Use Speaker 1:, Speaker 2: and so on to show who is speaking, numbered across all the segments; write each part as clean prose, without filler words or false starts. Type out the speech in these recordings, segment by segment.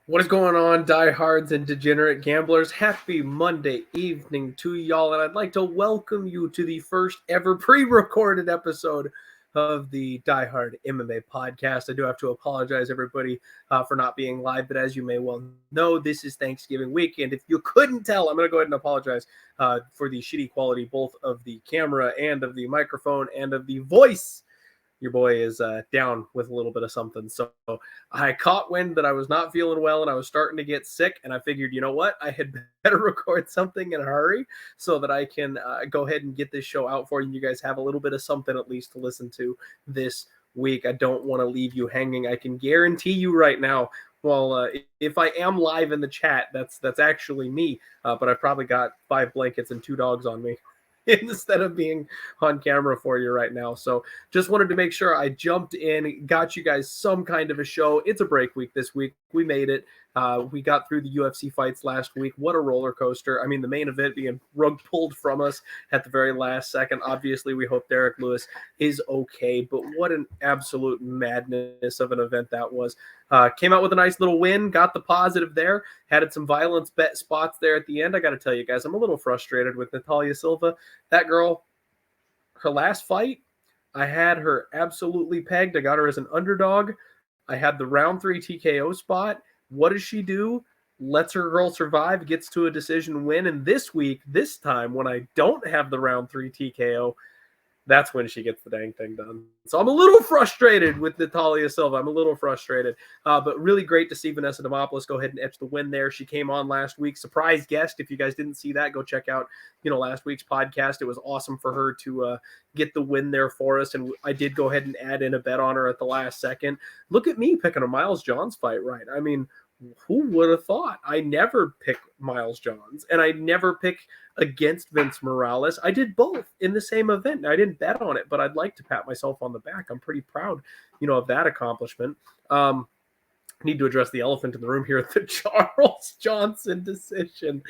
Speaker 1: What is going on, diehards and degenerate gamblers? Happy Monday evening to y'all, and I'd like to welcome you to the first ever pre-recorded episode of the Die Hard MMA Podcast. I do have to apologize, everybody, for not being live, but as you may well know, this is Thanksgiving week, and if you couldn't tell, I'm going to go ahead and apologize for the shitty quality, both of the camera and of the microphone and of the voice. Your boy is down with a little bit of something. So I caught wind that I was not feeling well and I was starting to get sick. And I figured, you know what? I had better record something in a hurry so that I can go ahead and get this show out for you. You guys have a little bit of something at least to listen to this week. I don't want to leave you hanging. I can guarantee you right now, well, if I am live in the chat, that's actually me. But I've probably got 5 blankets and 2 dogs on me instead of being on camera for you right now. So just wanted to make sure I jumped in, got you guys some kind of a show. It's a break week this week. We made it. We got through the UFC fights last week. What a roller coaster. I mean, the main event being rug pulled from us at the very last second. Obviously, we hope Derek Lewis is okay, but what an absolute madness of an event that was. Came out with a nice little win, got the positive there, had some violence bet spots there at the end. I got to tell you guys, I'm a little frustrated with Natalia Silva. That girl, her last fight, I had her absolutely pegged. I got her as an underdog. I had the round 3 TKO spot. What does she do? Lets her girl survive, gets to a decision win. And this week, this time, when I don't have the round 3 TKO, that's when she gets the dang thing done. So I'm a little frustrated with Natalia Silva. I'm a little frustrated. But really great to see Vanessa Demopoulos go ahead and etch the win there. She came on last week. Surprise guest. If you guys didn't see that, go check out, last week's podcast. It was awesome for her to get the win there for us. And I did go ahead and add in a bet on her at the last second. Look at me picking a Miles Johns fight, right? I mean, who would have thought? I never pick Miles Johns, and I never pick against Vince Morales. I did both in the same event. I didn't bet on it, but I'd like to pat myself on the back. I'm pretty proud, of that accomplishment. I need to address the elephant in the room here, the Charles Johnson decision.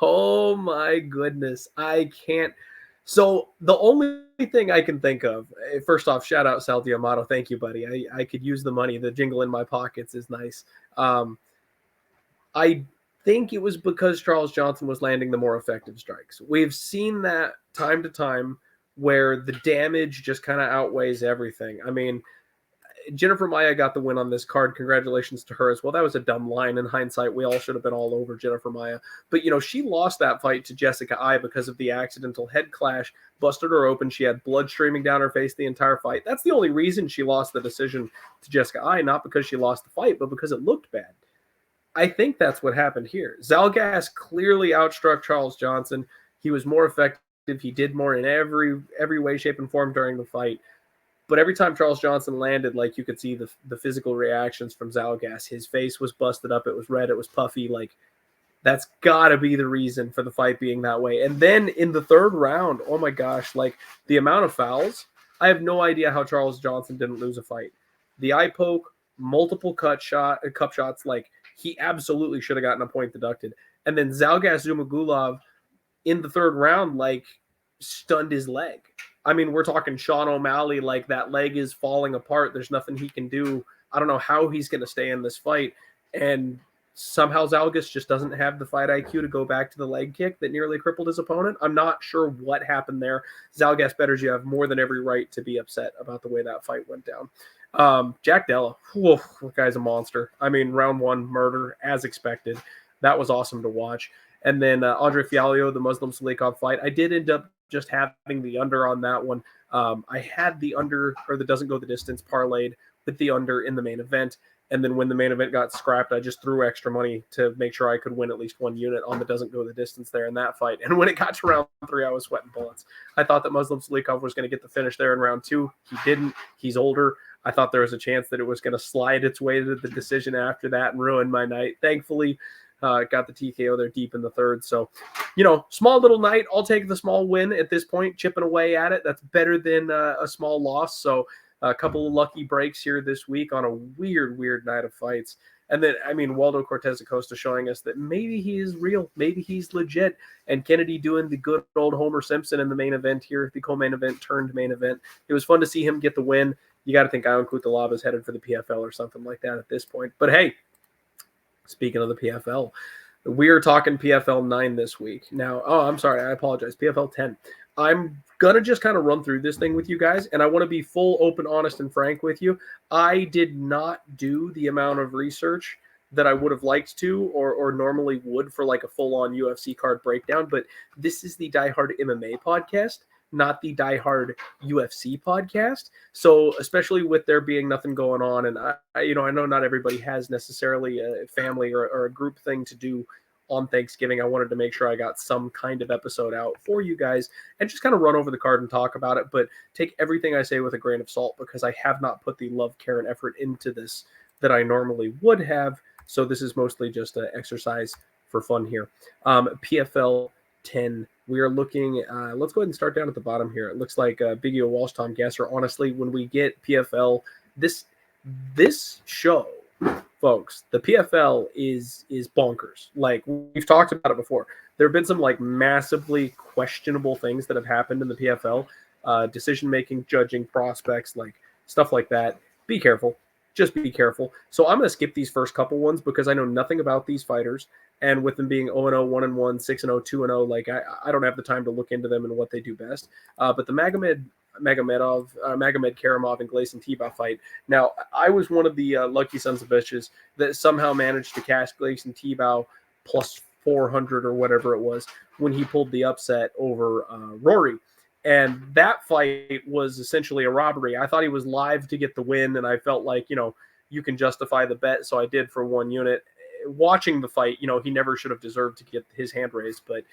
Speaker 1: Oh my goodness. I can't. So the only thing I can think of, first off, shout out Sal Diamato. Thank you, buddy. I could use the money. The jingle in my pockets is nice. I think it was because Charles Johnson was landing the more effective strikes. We've seen that time to time where the damage just kind of outweighs everything. I mean, Jennifer Maia got the win on this card. Congratulations to her as well. That was a dumb line. In hindsight, we all should have been all over Jennifer Maia. But, she lost that fight to Jessica Ai because of the accidental head clash, busted her open. She had blood streaming down her face the entire fight. That's the only reason she lost the decision to Jessica Ai, not because she lost the fight, but because it looked bad. I think that's what happened here. Zalgas clearly outstruck Charles Johnson. He was more effective. He did more in every way, shape, and form during the fight. But every time Charles Johnson landed, like, you could see the physical reactions from Zalgas. His face was busted up. It was red. It was puffy. Like, that's got to be the reason for the fight being that way. And then in the third round, oh my gosh, like, the amount of fouls, I have no idea how Charles Johnson didn't lose a fight. The eye poke, multiple cup shots, like, he absolutely should have gotten a point deducted. And then Zalgas Zumagulov in the third round, like, stunned his leg. I mean, we're talking Sean O'Malley, like, that leg is falling apart. There's nothing he can do. I don't know how he's going to stay in this fight. And somehow Zalgas just doesn't have the fight IQ to go back to the leg kick that nearly crippled his opponent. I'm not sure what happened there. Zalgas bettors, you have more than every right to be upset about the way that fight went down. Jack Della, that guy's a monster. I mean, round 1 murder as expected. That was awesome to watch. And then Andre Fialho, the Muslim Salikov fight. I did end up just having the under on that one. I had the under, or the doesn't go the distance, parlayed with the under in the main event. And then when the main event got scrapped, I just threw extra money to make sure I could win at least one unit on the doesn't go the distance there in that fight. And when it got to round 3, I was sweating bullets. I thought that Muslim Salikov was going to get the finish there in round 2. He didn't. He's older. I thought there was a chance that it was going to slide its way to the decision after that and ruin my night. Thankfully, got the TKO there deep in the third. So, small little night. I'll take the small win at this point, chipping away at it. That's better than a small loss. So a couple of lucky breaks here this week on a weird night of fights. And then, Waldo Cortez Acosta showing us that maybe he is real, maybe he's legit. And Kennedy doing the good old Homer Simpson in the main event here, the co-main event turned main event. It was fun to see him get the win. You got to think Ion Cutelaba is headed for the PFL or something like that at this point. But hey, speaking of the PFL, we are talking PFL 9 this week. Now, I'm sorry, I apologize, PFL 10. I'm going to just kind of run through this thing with you guys, and I want to be full, open, honest, and frank with you. I did not do the amount of research that I would have liked to or normally would for like a full-on UFC card breakdown, but this is the Die Hard MMA podcast, not the Die Hard UFC podcast. So especially with there being nothing going on, and I know not everybody has necessarily a family or a group thing to do on Thanksgiving, I wanted to make sure I got some kind of episode out for you guys and just kind of run over the card and talk about it, but take everything I say with a grain of salt because I have not put the love, care, and effort into this that I normally would have. So this is mostly just an exercise for fun here. PFL 10. We are looking, let's go ahead and start down at the bottom here. It looks like Big E Walsh, Tom Gasser. Honestly, when we get PFL, this show, folks, the PFL is bonkers. Like, we've talked about it before. There have been some like massively questionable things that have happened in the PFL, decision-making, judging, prospects, like stuff like that. Be careful. Just be careful. So I'm going to skip these first couple ones because I know nothing about these fighters. And with them being 0-0, 1-1, 6-0, 2-0, like I don't have the time to look into them and what they do best. But the Magomed Karamov and Gleison Tibau fight. Now, I was one of the lucky sons of bitches that somehow managed to cash Gleison Tibau plus 400 or whatever it was when he pulled the upset over Rory. And that fight was essentially a robbery. I thought he was live to get the win, and I felt like, you can justify the bet, so I did for one unit. Watching the fight, he never should have deserved to get his hand raised, but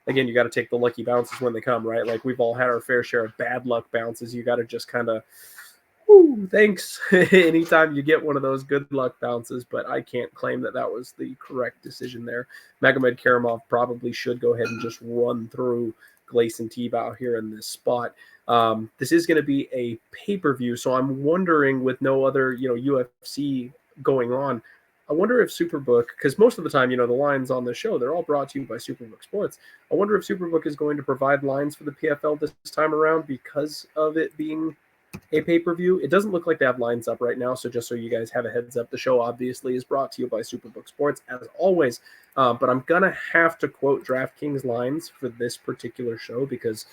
Speaker 1: again, you got to take the lucky bounces when they come, right? Like, we've all had our fair share of bad luck bounces. You got to just kind of, thanks anytime you get one of those good luck bounces, but I can't claim that was the correct decision there. Magomed Karamov probably should go ahead and just run through Gleison Tibau here in this spot. This is going to be a pay-per-view, so I'm wondering, with no other, UFC going on, I wonder if Superbook, because most of the time, the lines on the show, they're all brought to you by Superbook Sports. I wonder if Superbook is going to provide lines for the PFL this time around because of it being a pay-per-view. It doesn't look like they have lines up right now, so just so you guys have a heads up, the show obviously is brought to you by Superbook Sports, as always. But I'm going to have to quote DraftKings lines for this particular show because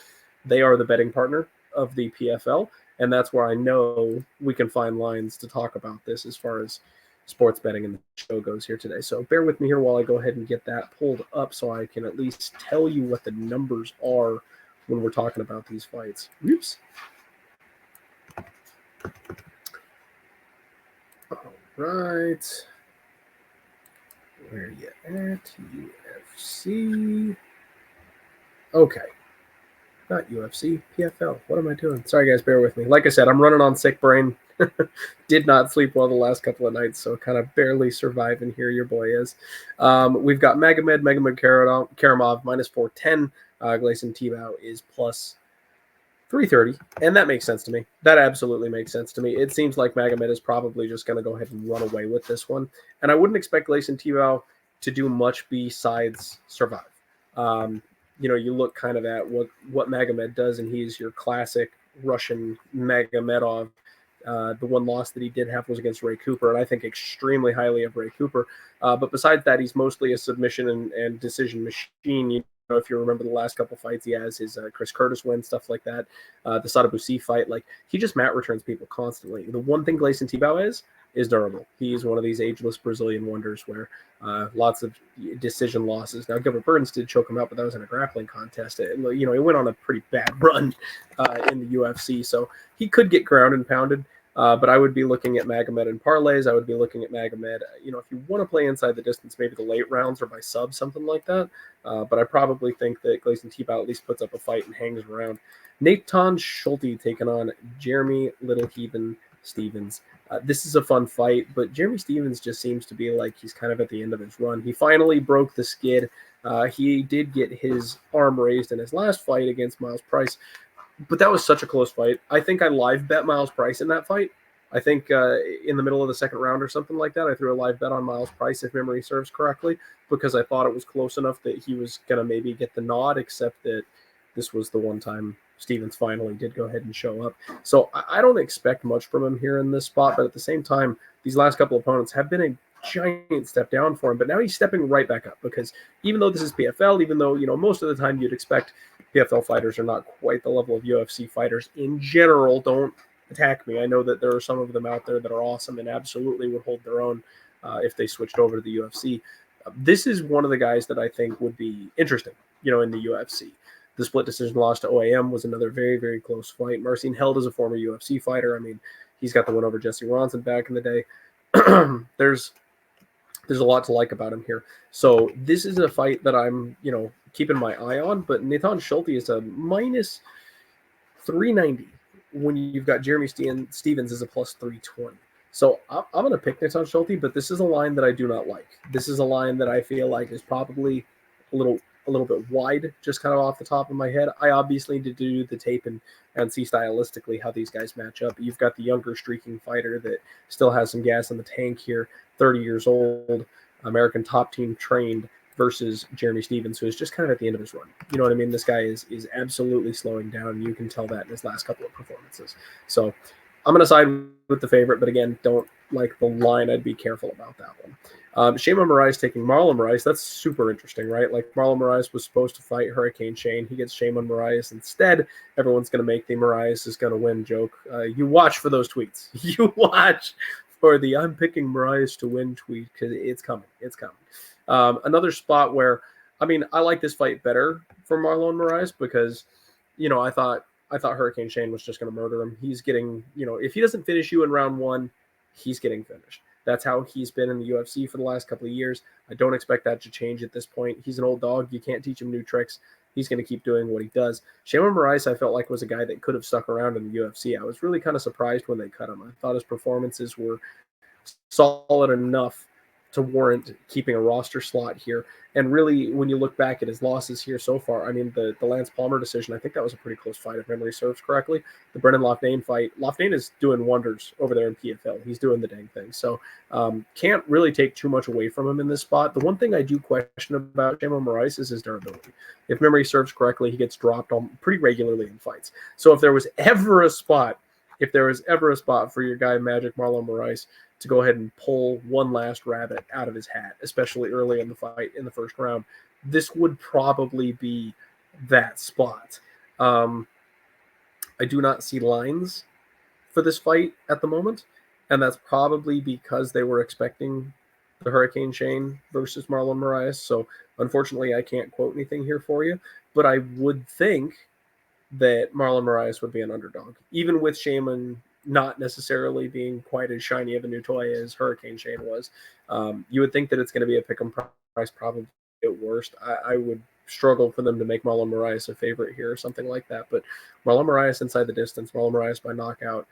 Speaker 1: they are the betting partner of the PFL, and that's where I know we can find lines to talk about this as far as sports betting in the show goes here today. So bear with me here while I go ahead and get that pulled up so I can at least tell you what the numbers are when we're talking about these fights. Oops. All right. Where are you at? UFC. Okay. Not UFC, PFL. What am I doing? Sorry, guys, bear with me. Like I said, I'm running on sick brain. Did not sleep well the last couple of nights, so kind of barely surviving here. Your boy is. We've got Magomed Karamov minus 410. Gleison Tibau is plus 330, and that makes sense to me. That absolutely makes sense to me. It seems like Magomed is probably just going to go ahead and run away with this one, and I wouldn't expect Gleison Tibau to do much besides survive. You look kind of at what Magomed does, and he's your classic Russian Magomedov. The one loss that he did have was against Ray Cooper, and I think extremely highly of Ray Cooper. But besides that, he's mostly a submission and decision machine. If you remember the last couple fights he has, his Chris Curtis win, stuff like that. The Sadabusi fight, like, he just mat returns people constantly. The one thing Gleison Tibau is durable. He's one of these ageless Brazilian wonders where lots of decision losses. Now, Gilbert Burns did choke him out, but that was in a grappling contest. He went on a pretty bad run in the UFC, so he could get ground and pounded. But I would be looking at Magomed in parlays. I would be looking at Magomed, if you want to play inside the distance, maybe the late rounds or by sub, something like that. But I probably think that Gleison Tibau at least puts up a fight and hangs around. Nathan Schulte taking on Jeremy Littlehaven Stephens. This is a fun fight, but Jeremy Stephens just seems to be like he's kind of at the end of his run. He finally broke the skid. He did get his arm raised in his last fight against Miles Price, but that was such a close fight. I think I live bet Miles Price in that fight. I think in the middle of the second round or something like that, I threw a live bet on Miles Price, if memory serves correctly, because I thought it was close enough that he was going to maybe get the nod, except that this was the one time Stephens finally did go ahead and show up. So I don't expect much from him here in this spot, but at the same time, these last couple opponents have been a giant step down for him, but now he's stepping right back up, because even though this is PFL, even though, most of the time you'd expect PFL fighters are not quite the level of UFC fighters in general. Don't attack me. I know that there are some of them out there that are awesome and absolutely would hold their own if they switched over to the UFC. This is one of the guys that I think would be interesting, in the UFC. The split decision loss to OAM was another very, very close fight. Marcin Held is a former UFC fighter. I mean, he's got the win over Jesse Ronson back in the day. There's a lot to like about him here. So this is a fight that I'm, keeping my eye on, but Nathan Schulte is a minus 390 when you've got Jeremy Stephens as a plus 320. So I'm going to pick Nathan Schulte, but this is a line that I do not like. This is a line that I feel like is probably a little bit wide, just kind of off the top of my head. I obviously need to do the tape and see stylistically how these guys match up. You've got the younger streaking fighter that still has some gas in the tank here, 30 years old, American top team trained, versus Jeremy Stephens, who is just kind of at the end of his run. You know what I mean? This guy is absolutely slowing down. You can tell that in his last couple of performances. So I'm going to side with the favorite, but again, don't like the line. I'd be careful about that one. Shayman Moraes taking Marlon Moraes. That's super interesting, right? Like, Marlon Moraes was supposed to fight Hurricane Shane. He gets Shayman Moraes instead. Everyone's going to make the Moraes is going to win joke. You watch for those tweets. You watch for the I'm picking Moraes to win tweet, because it's coming. It's coming. Another spot where, I like this fight better for Marlon Moraes because, I thought Hurricane Shane was just going to murder him. He's getting, if he doesn't finish you in round one, he's getting finished. That's how he's been in the UFC for the last couple of years. I don't expect that to change at this point. He's an old dog. You can't teach him new tricks. He's going to keep doing what he does. Shayman Moraes, I felt like, was a guy that could have stuck around in the UFC. I was really kind of surprised when they cut him. I thought his performances were solid enough to warrant keeping a roster slot here. And really, when you look back at his losses here so far, the Lance Palmer decision, I think that was a pretty close fight, if memory serves correctly. The Brendan Loughnane fight, Loughnane is doing wonders over there in PFL. He's doing the dang thing. So can't really take too much away from him in this spot. The one thing I do question about Shayman Moraes is his durability. If memory serves correctly, he gets dropped pretty regularly in fights. So if there was ever a spot for your guy Magic Marlon Moraes to go ahead and pull one last rabbit out of his hat, especially early in the fight in the first round, this would probably be that spot. I do not see lines for this fight at the moment, and that's probably because they were expecting the Hurricane Shane versus Marlon Moraes. So unfortunately, I can't quote anything here for you, but I would think that Marlon Moraes would be an underdog, even with Shayman not necessarily being quite as shiny of a new toy as Hurricane Shane was. You would think that it's going to be a pick'em price, probably at worst. I would struggle for them to make Marlon Moraes a favorite here or something like that. But Marlon Moraes inside the distance, Marlon Moraes by knockout,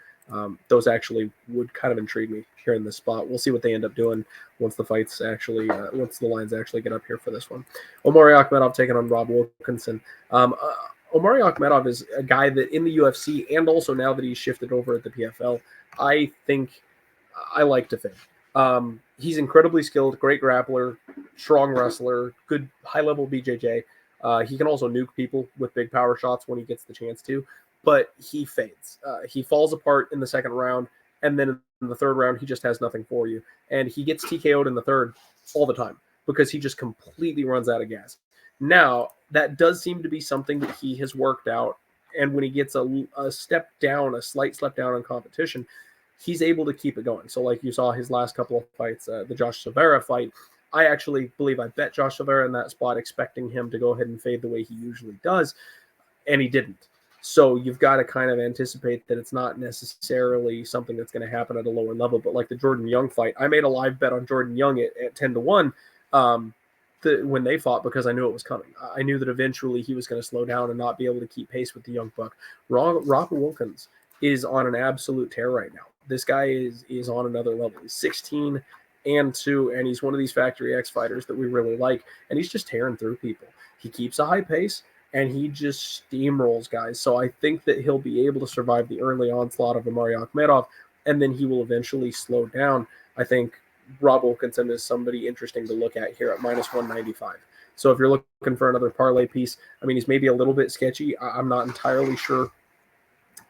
Speaker 1: those actually would kind of intrigue me here in this spot. We'll see what they end up doing once the lines actually get up here for this one. Omari Akhmedov taking on Rob Wilkinson. Omari Akhmedov is a guy that in the UFC, and also now that he's shifted over at the PFL, I think I like to think. He's incredibly skilled, great grappler, strong wrestler, good high-level BJJ. He can also nuke people with big power shots when he gets the chance to, but he fades. He falls apart in the second round, and then in the third round, he just has nothing for you. And he gets TKO'd in the third all the time because he just completely runs out of gas. Now, that does seem to be something that he has worked out, and when he gets a slight step down in competition, he's able to keep it going. So like you saw his last couple of fights, the Josh Silveira fight, I actually believe I bet Josh Silveira in that spot, expecting him to go ahead and fade the way he usually does, and he didn't. So you've got to kind of anticipate that it's not necessarily something that's going to happen at a lower level. But like the Jordan Young fight, I made a live bet on Jordan Young at 10-1 when they fought, because I knew it was coming. I knew that eventually he was going to slow down and not be able to keep pace with the young buck. Robert Wilkins is on an absolute tear right now. this guy is on another level. He's 16-2, and he's one of these Factory X fighters that we really like, and he's just tearing through people. He keeps a high pace, and he just steamrolls guys. So I think that he'll be able to survive the early onslaught of Omari Akhmedov, and then he will eventually slow down. I think Rob Wilkinson is somebody interesting to look at here at minus 195. So if you're looking for another parlay piece, I mean, he's maybe a little bit sketchy. I'm not entirely sure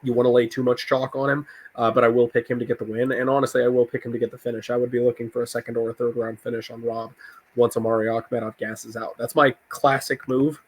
Speaker 1: you want to lay too much chalk on him, but I will pick him to get the win. And honestly, I will pick him to get the finish. I would be looking for a second or a third round finish on Rob once Omari Akhmedov gasses out. That's my classic move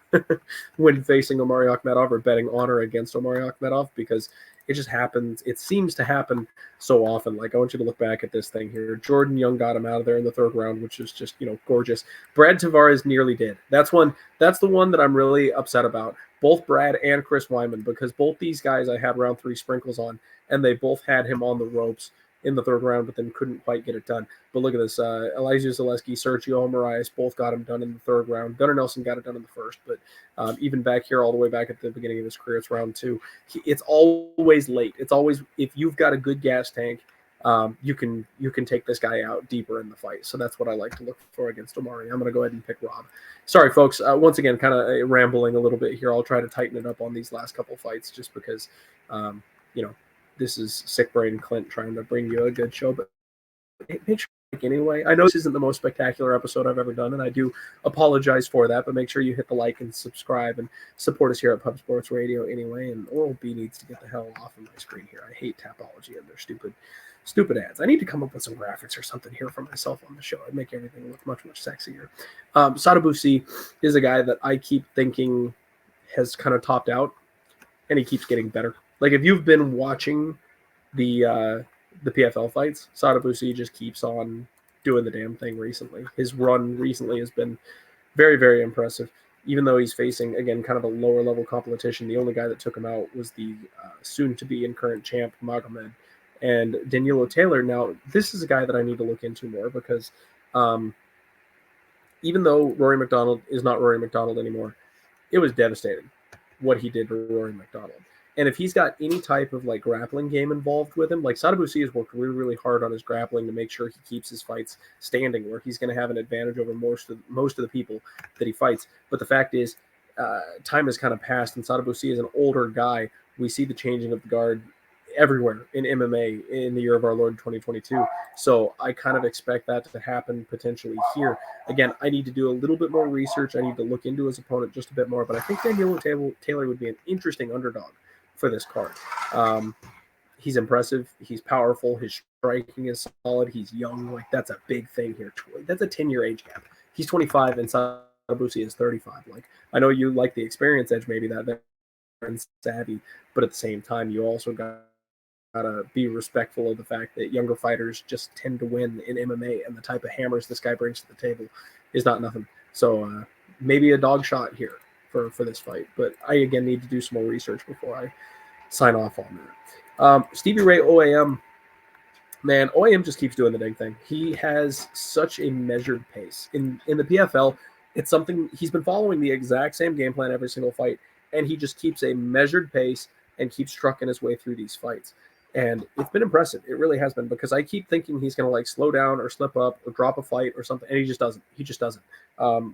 Speaker 1: when facing Omari Akhmedov or betting on or against Omari Akhmedov, because it just happens. It seems to happen so often. Like, I want you to look back at this thing here. Jordan Young got him out of there in the third round, which is just, gorgeous. Brad Tavares nearly did. That's the one that I'm really upset about. Both Brad and Chris Wyman, because both these guys I had round 3 sprinkles on, and they both had him on the ropes in the third round, but then couldn't quite get it done. But look at this. Elijah Zaleski, Sergio Moraes, both got him done in the third round. Gunnar Nelson got it done in the first, but even back here, all the way back at the beginning of his career, it's round 2. It's always late. It's always, if you've got a good gas tank, you can take this guy out deeper in the fight. So that's what I like to look for against Omari. I'm going to go ahead and pick Rob. Sorry, folks. Once again, kind of rambling a little bit here. I'll try to tighten it up on these last couple fights just because, this is Sick Brain Clint trying to bring you a good show. But make sure, anyway, I know this isn't the most spectacular episode I've ever done, and I do apologize for that, but make sure you hit the like and subscribe and support us here at Pub Sports Radio anyway. And Oral B needs to get the hell off of my screen here. I hate Tapology and their stupid ads. I need to come up with some graphics or something here for myself on the show. I'd make everything look much, much sexier. Sadabusi is a guy that I keep thinking has kind of topped out, and he keeps getting better. Like, if you've been watching the PFL fights, Sadabusi just keeps on doing the damn thing recently. His run recently has been very, very impressive. Even though he's facing, again, kind of a lower level competition, the only guy that took him out was the soon-to-be and current champ, Magomed, and Danilo Taylor. Now, this is a guy that I need to look into more because even though Rory McDonald is not Rory McDonald anymore, it was devastating what he did to Rory McDonald. And if he's got any type of like grappling game involved with him, like Sadabusi has worked really, really hard on his grappling to make sure he keeps his fights standing, where he's going to have an advantage over most of the people that he fights. But the fact is, time has kind of passed, and Sadabusi is an older guy. We see the changing of the guard everywhere in MMA in the year of our Lord 2022. So I kind of expect that to happen potentially here. Again, I need to do a little bit more research. I need to look into his opponent just a bit more, but I think Danilo Taylor would be an interesting underdog for this card. He's impressive. He's powerful. His striking is solid. He's young. Like, that's a big thing here. That's a 10-year age gap. He's 25 and Sadabusi is 35. Like, I know you like the experience edge, maybe that veteran savvy, but at the same time, you also gotta be respectful of the fact that younger fighters just tend to win in MMA, and the type of hammers this guy brings to the table is not nothing. So maybe a dog shot here for this fight, but I again need to do some more research before I sign off on that. Stevie Ray OAM, man, OAM just keeps doing the dang thing. He has such a measured pace in the PFL. It's something he's been following the exact same game plan every single fight, and he just keeps a measured pace and keeps trucking his way through these fights. And it's been impressive. It really has been, because I keep thinking he's going to like slow down or slip up or drop a fight or something, and he just doesn't. He just doesn't.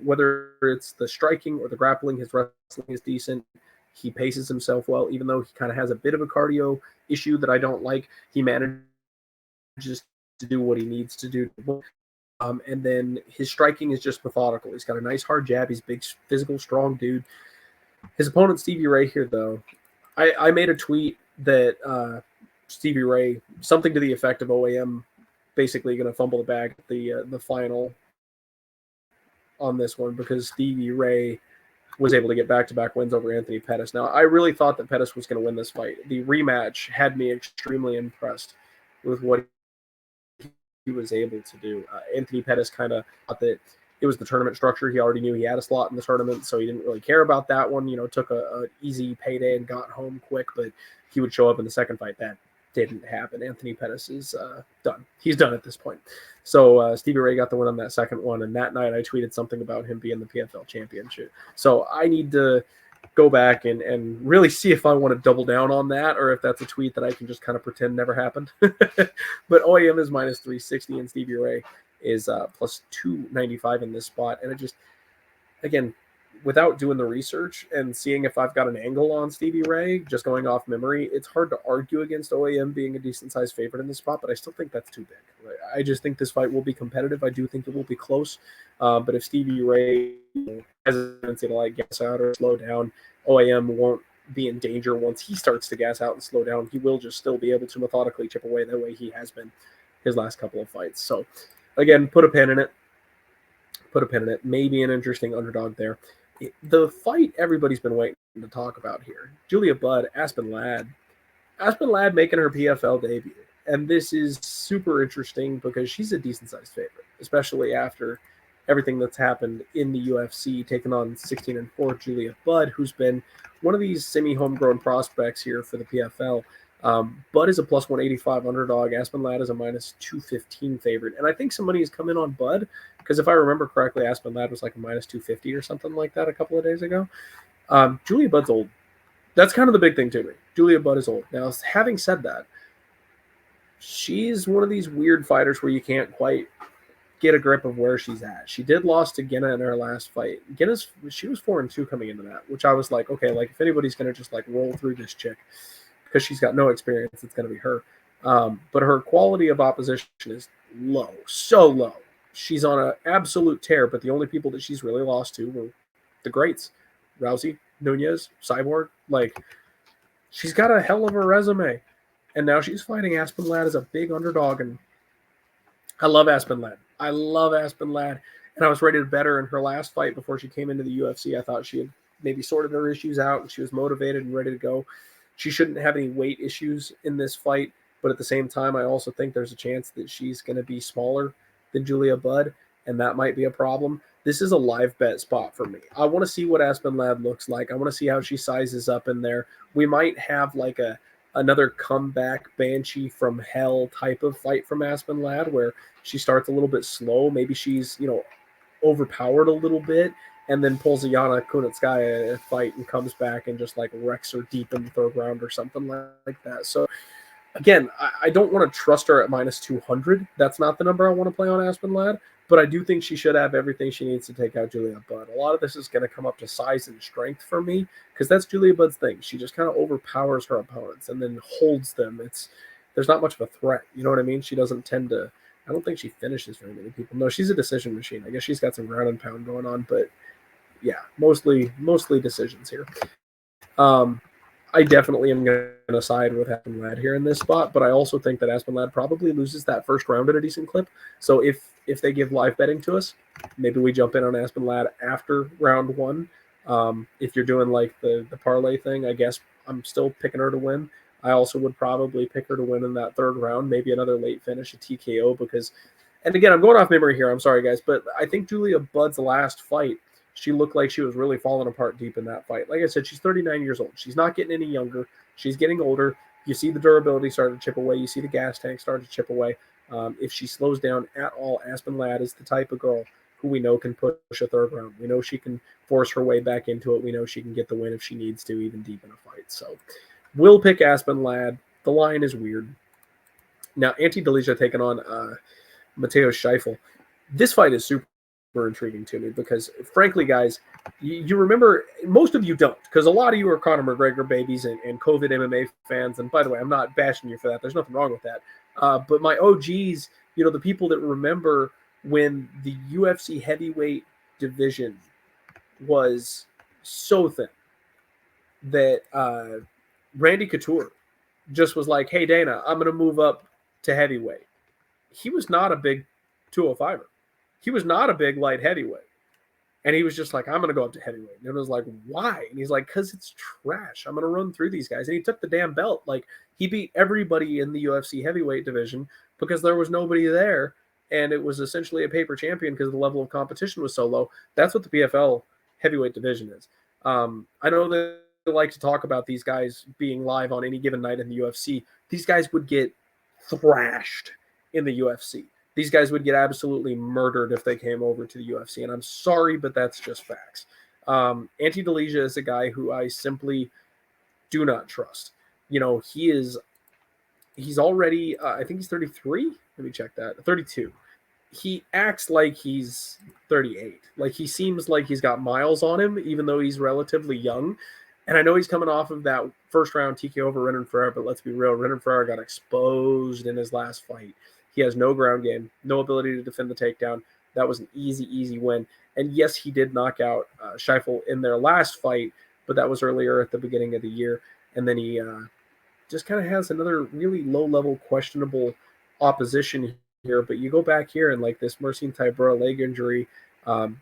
Speaker 1: Whether it's the striking or the grappling, his wrestling is decent. He paces himself well, even though he kind of has a bit of a cardio issue that I don't like. He manages to do what he needs to do. And then his striking is just methodical. He's got a nice hard jab. He's a big, physical, strong dude. His opponent, Stevie Ray, here, though, I made a tweet that Stevie Ray, something to the effect of OAM basically going to fumble the bag at the final on this one, because Stevie Ray was able to get back-to-back wins over Anthony Pettis. Now, I really thought that Pettis was going to win this fight. The rematch had me extremely impressed with what he was able to do. Anthony Pettis kind of thought that it was the tournament structure. He already knew he had a slot in the tournament, so he didn't really care about that one. Took a easy payday and got home quick, but he would show up in the second fight. That didn't happen. Anthony Pettis is done. He's done at this point. So Stevie Ray got the win on that second one, and that night I tweeted something about him being the PFL championship. So I need to go back and really see if I want to double down on that or if that's a tweet that I can just kind of pretend never happened. But OAM is minus 360 and Stevie Ray is plus 295 in this spot. And it just, again, without doing the research and seeing if I've got an angle on Stevie Ray, just going off memory, it's hard to argue against OAM being a decent-sized favorite in this spot, but I still think that's too big. Right? I just think this fight will be competitive. I do think it will be close. But if Stevie Ray has a tendency to like gas out or slow down, OAM won't be in danger once he starts to gas out and slow down. He will just still be able to methodically chip away the way he has been his last couple of fights. So, again, put a pin in it. Maybe an interesting underdog there. The fight everybody's been waiting to talk about here. Julia Budd, Aspen Ladd. Aspen Ladd making her PFL debut. And this is super interesting because she's a decent-sized favorite, especially after everything that's happened in the UFC, taking on 16-4 Julia Budd, who's been one of these semi-homegrown prospects here for the PFL. Budd is a plus 185 underdog. Aspen Ladd is a minus 215 favorite. And I think some money has come in on Budd because if I remember correctly, Aspen Ladd was like a minus 250 or something like that a couple of days ago. Julia Budd's old. That's kind of the big thing to me. Julia Budd is old. Now, having said that, she's one of these weird fighters where you can't quite get a grip of where she's at. She did lose to Ginna in her last fight. She was 4-2 coming into that, which I was like, okay, like if anybody's going to just like roll through this chick because she's got no experience, it's going to be her. But her quality of opposition is low, so low. She's on an absolute tear, but the only people that she's really lost to were the greats. Rousey, Nunez, Cyborg. Like, she's got a hell of a resume. And now she's fighting Aspen Ladd as a big underdog, and I love Aspen Ladd. And I was ready to bet her in her last fight before she came into the UFC. I thought she had maybe sorted her issues out, and she was motivated and ready to go. She shouldn't have any weight issues in this fight, but at the same time, I also think there's a chance that she's going to be smaller than Julia Budd, and that might be a problem. This is a live bet spot for me. I want to see what Aspen Ladd looks like. I want to see how she sizes up in there. We might have like another comeback Banshee from hell type of fight from Aspen Ladd where she starts a little bit slow. Maybe she's, overpowered a little bit and then pulls a Yana Kunitskaya fight and comes back and just like wrecks her deep in the third round or something like that. So again, I don't want to trust her at minus 200. That's not the number I want to play on Aspen Ladd, but I do think she should have everything she needs to take out Julia Budd. A lot of this is going to come up to size and strength for me because that's Julia Budd's thing. She just kind of overpowers her opponents and then holds them. There's not much of a threat. You know what I mean? She doesn't tend to – I don't think she finishes very many people. No, she's a decision machine. I guess she's got some ground and pound going on, but yeah, mostly decisions here. I definitely am going to side with Aspen Ladd here in this spot, but I also think that Aspen Ladd probably loses that first round at a decent clip. So if they give live betting to us, maybe we jump in on Aspen Ladd after round one. If you're doing like the parlay thing, I guess I'm still picking her to win. I also would probably pick her to win in that third round, maybe another late finish, a TKO, because, and again, I'm going off memory here. I'm sorry, guys, but I think Julia Budd's last fight, she looked like she was really falling apart deep in that fight. Like I said, she's 39 years old. She's not getting any younger. She's getting older. You see the durability start to chip away. You see the gas tank start to chip away. If she slows down at all, Aspen Ladd is the type of girl who we know can push a third round. We know she can force her way back into it. We know she can get the win if she needs to, even deep in a fight. So we'll pick Aspen Ladd. The line is weird. Now, Ante Delija taking on Mateo Scheifele. This fight is super intriguing to me because, frankly, guys, you remember, most of you don't, because a lot of you are Conor McGregor babies and COVID MMA fans. And by the way, I'm not bashing you for that. There's nothing wrong with that. But my OGs, the people that remember when the UFC heavyweight division was so thin that Randy Couture just was like, hey, Dana, I'm going to move up to heavyweight. He was not a big 205er. He was not a big light heavyweight. And he was just like, I'm going to go up to heavyweight. And it was like, why? And he's like, because it's trash. I'm going to run through these guys. And he took the damn belt. Like, he beat everybody in the UFC heavyweight division because there was nobody there. And it was essentially a paper champion because the level of competition was so low. That's what the PFL heavyweight division is. I know that they like to talk about these guys being live on any given night in the UFC. These guys would get thrashed in the UFC. These guys would get absolutely murdered if they came over to the UFC. And I'm sorry, but that's just facts. Ante Delija is a guy who I simply do not trust. He's already, I think he's 33. Let me check that. 32. He acts like he's 38. Like, he seems like he's got miles on him, even though he's relatively young. And I know he's coming off of that first round TKO over Renan Ferreira, but let's be real. Renan Ferreira got exposed in his last fight. He has no ground game, no ability to defend the takedown. That was an easy win. And yes, he did knock out Scheifele in their last fight, but that was earlier at the beginning of the year. And then he just kind of has another really low-level, questionable opposition here. But you go back here and like this Mercine Tybura leg injury, that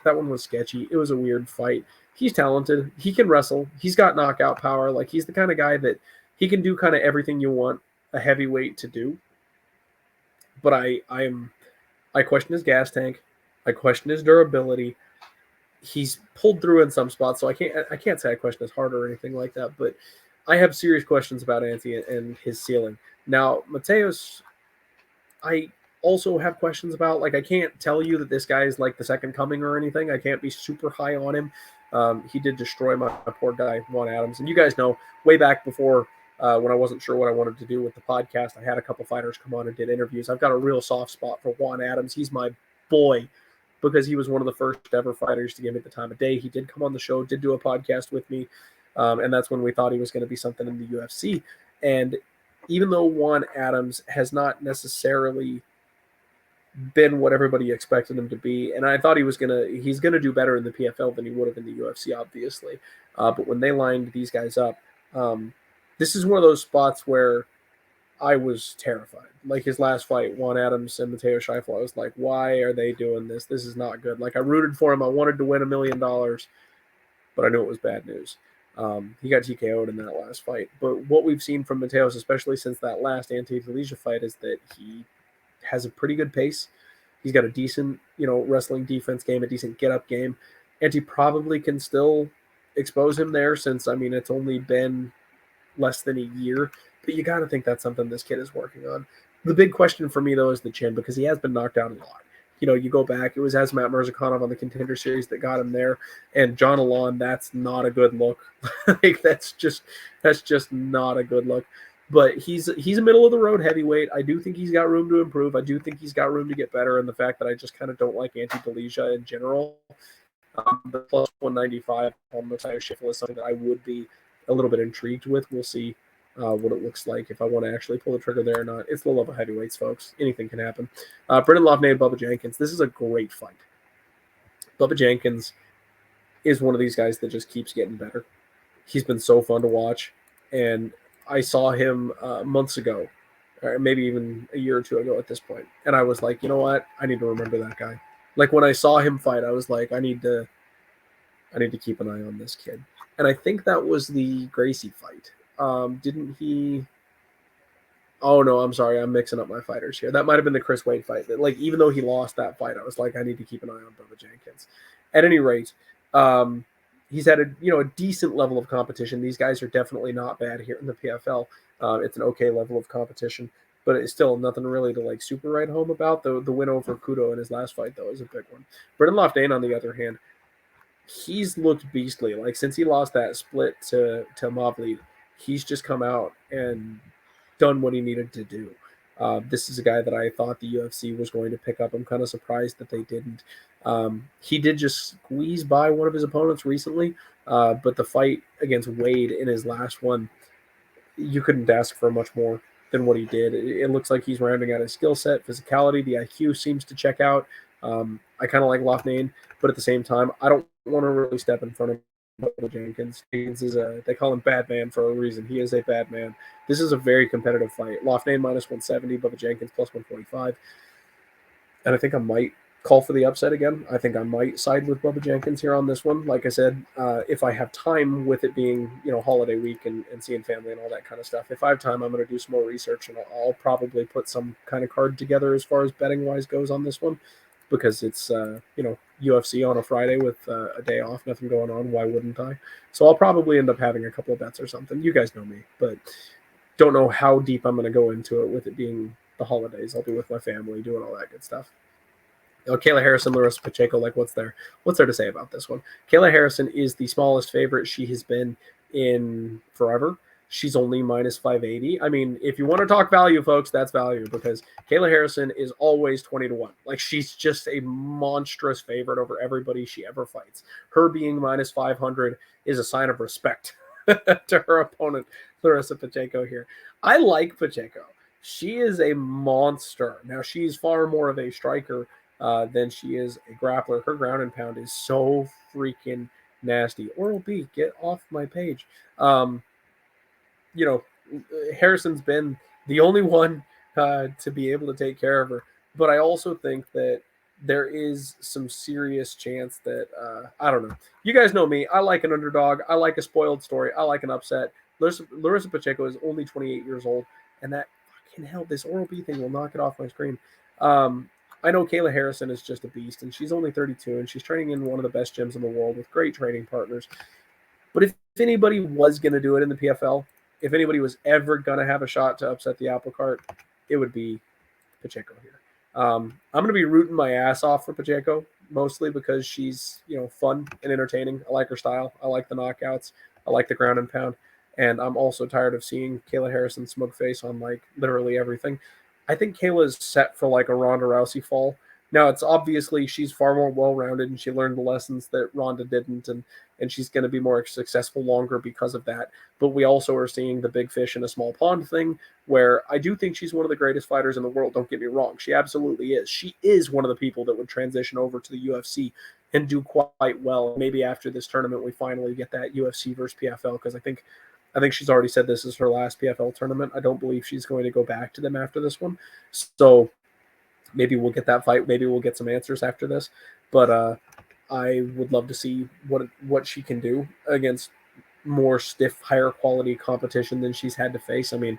Speaker 1: one was sketchy. It was a weird fight. He's talented. He can wrestle. He's got knockout power. Like, he's the kind of guy that he can do kind of everything you want a heavyweight to do. But I question his gas tank. I question his durability. He's pulled through in some spots, so I can't say I question his heart or anything like that. But I have serious questions about Ante and his ceiling. Now, Mateos, I also have questions about. Like, I can't tell you that this guy is like the second coming or anything. I can't be super high on him. He did destroy my poor guy, Juan Adams. And you guys know, way back before when I wasn't sure what I wanted to do with the podcast, I had a couple fighters come on and did interviews. I've got a real soft spot for Juan Adams. He's my boy because he was one of the first ever fighters to give me the time of day. He did come on the show, did do a podcast with me, and that's when we thought he was going to be something in the UFC. And even though Juan Adams has not necessarily been what everybody expected him to be, and I thought he's gonna do better in the PFL than he would have in the UFC, obviously. But when they lined these guys up, this is one of those spots where I was terrified. Like, his last fight, Juan Adams and Matteo Scheifele, I was like, why are they doing this? This is not good. Like, I rooted for him. I wanted to win $1 million, but I knew it was bad news. He got TKO'd in that last fight. But what we've seen from Mateos, especially since that last Ante Delija fight, is that he has a pretty good pace. He's got a decent, wrestling defense game, a decent get-up game. Ante probably can still expose him there since, it's only been less than a year. But you got to think that's something this kid is working on. The big question for me, though, is the chin, because he has been knocked out a lot. You go back, it was Asmat Mirzakhanov on the Contender Series that got him there, and John Alon, that's not a good look. Like, that's just not a good look. But he's a middle-of-the-road heavyweight. I do think he's got room to improve. I do think he's got room to get better, and the fact that I just kind of don't like Ante Delija in general. The plus 195 on Matteo Scheifele is something that I would be a little bit intrigued with. We'll see what it looks like if I want to actually pull the trigger there or not. It's the level heavyweights, folks. Anything can happen. Brendan Loughnane and Bubba Jenkins. This is a great fight. Bubba Jenkins is one of these guys that just keeps getting better. He's been so fun to watch, and I saw him months ago, or maybe even a year or two ago at this point, and I was like, you know what? I need to remember that guy. Like, when I saw him fight, I was like, I need to keep an eye on this kid. And I think that was the Gracie fight. Didn't he? Oh no, I'm sorry, I'm mixing up my fighters here. That might have been the Chris Wade fight. Like, even though he lost that fight, I was like, I need to keep an eye on Bubba Jenkins. At any rate, he's had a decent level of competition. These guys are definitely not bad here in the PFL. It's an okay level of competition, but it's still nothing really to like super write home about. The win over Kudo in his last fight, though, is a big one. Brendan Loughnane, on the other hand, he's looked beastly. Like, since he lost that split to Mavli, he's just come out and done what he needed to do. This is a guy that I thought the UFC was going to pick up. I'm kind of surprised that they didn't. He did just squeeze by one of his opponents recently, but the fight against Wade in his last one, you couldn't ask for much more than what he did. It looks like he's rounding out his skill set, physicality, the IQ seems to check out. I kind of like Loughnane, but at the same time, I don't want to really step in front of Bubba Jenkins. Jenkins is they call him bad man for a reason. He is a bad man. This is a very competitive fight. Loughnane minus 170, Bubba Jenkins plus 145. And I think I might call for the upset again. I think I might side with Bubba Jenkins here on this one. Like I said, if I have time, with it being, holiday week and seeing family and all that kind of stuff, if I have time, I'm going to do some more research, and I'll probably put some kind of card together as far as betting wise goes on this one, because it's UFC on a Friday with a day off, nothing going on. Why wouldn't I? So I'll probably end up having a couple of bets or something. You guys know me, but don't know how deep I'm going to go into it with it being the holidays. I'll be with my family doing all that good stuff. Kayla Harrison, Larissa Pacheco, like what's there to say about this one? Kayla Harrison is the smallest favorite she has been in forever. She's only minus 580. I mean, if you want to talk value, folks, that's value because Kayla Harrison is always 20-1. Like, she's just a monstrous favorite over everybody she ever fights. Her being minus 500 is a sign of respect to her opponent, Larissa Pacheco here. I like Pacheco. She is a monster. Now, she's far more of a striker than she is a grappler. Her ground and pound is so freaking nasty. Oral B, get off my page. Harrison's been the only one to be able to take care of her. But I also think that there is some serious chance that, I don't know. You guys know me. I like an underdog. I like a spoiled story. I like an upset. Larissa Pacheco is only 28 years old. And that fucking hell, this Oral B thing will knock it off my screen. I know Kayla Harrison is just a beast, and she's only 32, and she's training in one of the best gyms in the world with great training partners. But if anybody was going to do it in the PFL, if anybody was ever going to have a shot to upset the apple cart, it would be Pacheco here. I'm going to be rooting my ass off for Pacheco, mostly because she's, fun and entertaining. I like her style. I like the knockouts. I like the ground and pound. And I'm also tired of seeing Kayla Harrison smug face on, like, literally everything. I think Kayla's set for, like, a Ronda Rousey fall. Now, it's obviously she's far more well-rounded, and she learned the lessons that Ronda didn't, and she's going to be more successful longer because of that. But we also are seeing the big fish in a small pond thing, where I do think she's one of the greatest fighters in the world. Don't get me wrong. She absolutely is. She is one of the people that would transition over to the UFC and do quite well. Maybe after this tournament, we finally get that UFC versus PFL, because I think she's already said this is her last PFL tournament. I don't believe she's going to go back to them after this one. So maybe we'll get that fight. Maybe we'll get some answers after this. But I would love to see what she can do against more stiff, higher quality competition than she's had to face. I mean,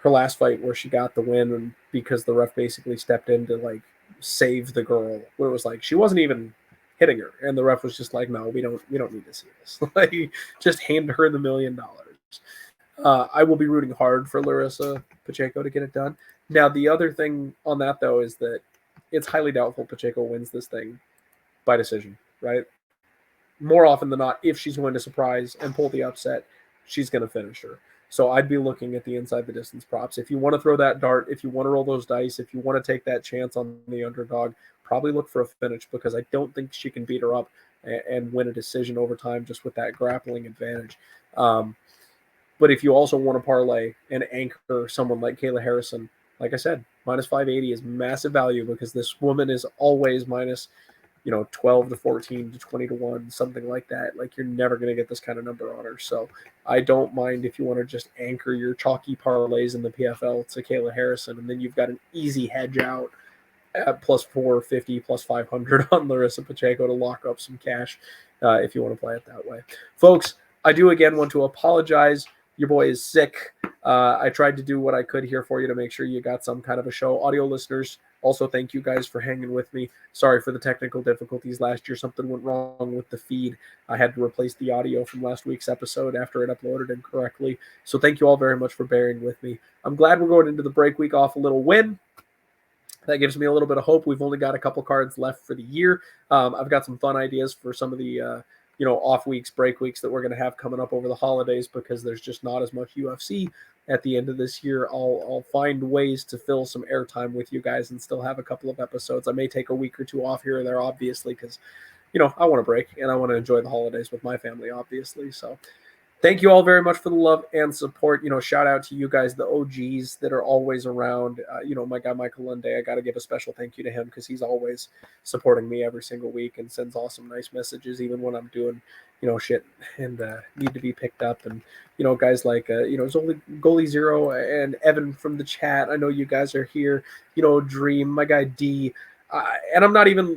Speaker 1: her last fight where she got the win and because the ref basically stepped in to, like, save the girl, where it was like she wasn't even hitting her, and the ref was just like, no, we don't need to see this. Like, just hand her the $1 million. I will be rooting hard for Larissa Pacheco to get it done. Now, the other thing on that, though, is that it's highly doubtful Pacheco wins this thing by decision, right? More often than not, if she's going to surprise and pull the upset, she's going to finish her. So I'd be looking at the inside the distance props. If you want to throw that dart, if you want to roll those dice, if you want to take that chance on the underdog, probably look for a finish, because I don't think she can beat her up and win a decision over time just with that grappling advantage. But if you also want to parlay and anchor someone like Kayla Harrison, like I said, minus 580 is massive value, because this woman is always minus 12 to 14 to 20 to 1, something like that. Like, you're never going to get this kind of number on her. So I don't mind if you want to just anchor your chalky parlays in the PFL to Kayla Harrison, and then you've got an easy hedge out at plus 450, plus 500 on Larissa Pacheco to lock up some cash if you want to play it that way. Folks, I do again want to apologize. Your boy is sick. I tried to do what I could here for you to make sure you got some kind of a show. Audio listeners, also thank you guys for hanging with me. Sorry for the technical difficulties last year. Something went wrong with the feed. I had to replace the audio from last week's episode after it uploaded incorrectly. So thank you all very much for bearing with me. I'm glad we're going into the break week off a little win. That gives me a little bit of hope. We've only got a couple cards left for the year. I've got some fun ideas for some of the off weeks, break weeks that we're going to have coming up over the holidays, because there's just not as much UFC at the end of this year. I'll find ways to fill some airtime with you guys and still have a couple of episodes. I may take a week or two off here or there, obviously, because, I want to break and I want to enjoy the holidays with my family, obviously. So thank you all very much for the love and support. Shout out to you guys, the OGs that are always around. My guy, Michael Lunday, I got to give a special thank you to him, because he's always supporting me every single week and sends awesome, nice messages, even when I'm doing, shit and need to be picked up. And, guys like, Goalie Zero and Evan from the chat. I know you guys are here. Dream, my guy D. And I'm not even,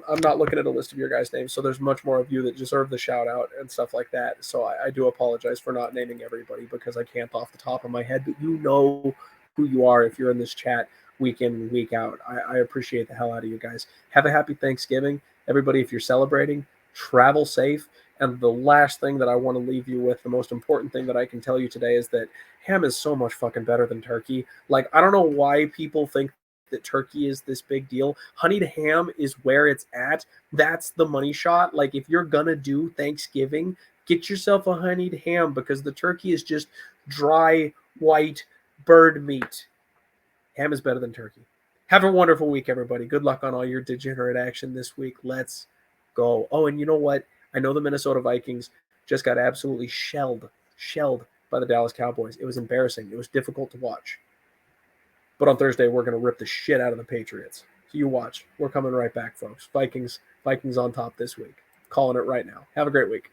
Speaker 1: I'm not looking at a list of your guys' names, so there's much more of you that deserve the shout out and stuff like that. So I do apologize for not naming everybody, because I can't off the top of my head, but you know who you are if you're in this chat week in and week out. I appreciate the hell out of you guys. Have a happy Thanksgiving. Everybody, if you're celebrating, travel safe. And the last thing that I want to leave you with, the most important thing that I can tell you today, is that ham is so much fucking better than turkey. Like, I don't know why people think that turkey is this big deal. Honeyed ham is where it's at. That's the money shot. Like, if you're going to do Thanksgiving, get yourself a honeyed ham, because the turkey is just dry, white bird meat. Ham is better than turkey. Have a wonderful week, everybody. Good luck on all your degenerate action this week. Let's go. Oh, and you know what? I know the Minnesota Vikings just got absolutely shelled by the Dallas Cowboys. It was embarrassing. It was difficult to watch. But on Thursday, we're going to rip the shit out of the Patriots. So you watch. We're coming right back, folks. Vikings on top this week. Calling it right now. Have a great week.